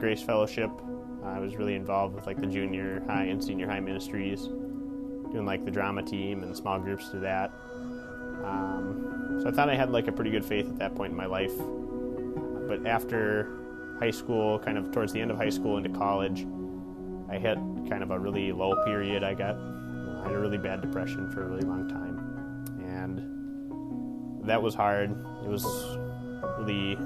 Grace Fellowship. I was really involved with like the junior high and senior high ministries, doing like the drama team and small groups through that. So I thought I had like a pretty good faith at that point in my life. But after high school, kind of towards the end of high school into college, I hit kind of a really low period. I had a really bad depression for a really long time. And that was hard. It was really, it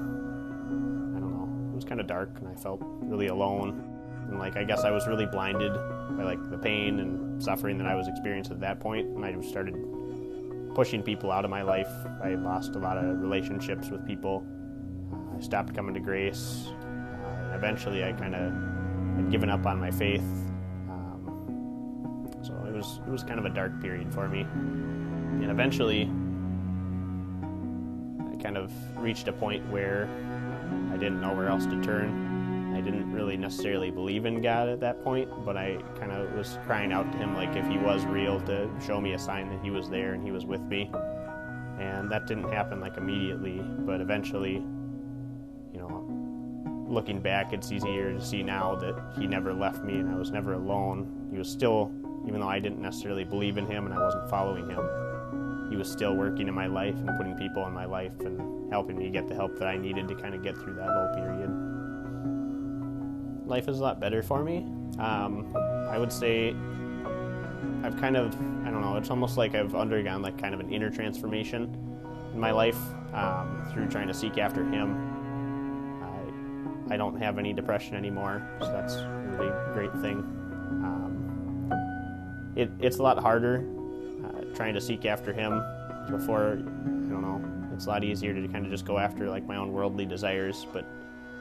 was kind of dark, and I felt really alone. And like, I guess I was really blinded by like the pain and suffering that I was experiencing at that point, and I started pushing people out of my life. I lost a lot of relationships with people. I stopped coming to Grace. And eventually I kind of had given up on my faith. So it was kind of a dark period for me. And eventually I kind of reached a point where I didn't know where else to turn. I didn't really necessarily believe in God at that point, but I kind of was crying out to him, like, if he was real, to show me a sign that he was there and he was with me. And that didn't happen like immediately, but eventually, looking back, it's easier to see now that he never left me and I was never alone. He was still, even though I didn't necessarily believe in him and I wasn't following him, he was still working in my life and putting people in my life and helping me get the help that I needed to kind of get through that low period. Life is a lot better for me. I would say I've kind of, it's almost like I've undergone like kind of an inner transformation in my life through trying to seek after him. I don't have any depression anymore, so that's a really great thing. It's a lot harder trying to seek after him. Before, it's a lot easier to kind of just go after like my own worldly desires, but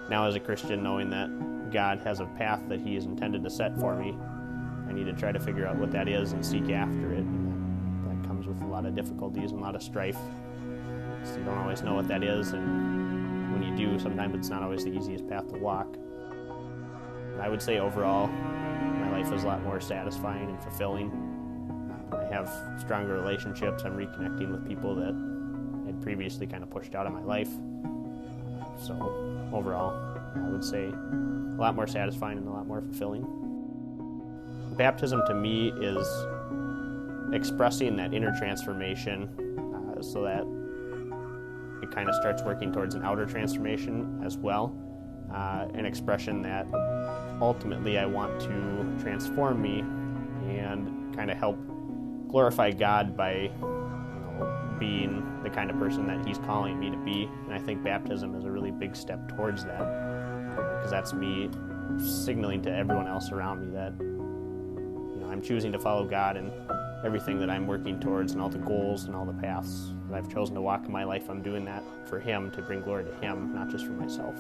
now as a Christian, knowing that God has a path that he has intended to set for me, I need to try to figure out what that is and seek after it. And that comes with a lot of difficulties and a lot of strife. So you don't always know what that is, and when you do, sometimes it's not always the easiest path to walk. I would say overall, my life is a lot more satisfying and fulfilling. I have stronger relationships. I'm reconnecting with people that I'd previously kind of pushed out of my life. So overall, I would say a lot more satisfying and a lot more fulfilling. Baptism to me is expressing that inner transformation so that it kind of starts working towards an outer transformation as well. An expression that ultimately I want to transform me and kind of help glorify God by being the kind of person that he's calling me to be. And I think baptism is a really big step towards that, because that's me signaling to everyone else around me that I'm choosing to follow God, and everything that I'm working towards and all the goals and all the paths that I've chosen to walk in my life, I'm doing that for him, to bring glory to him, not just for myself.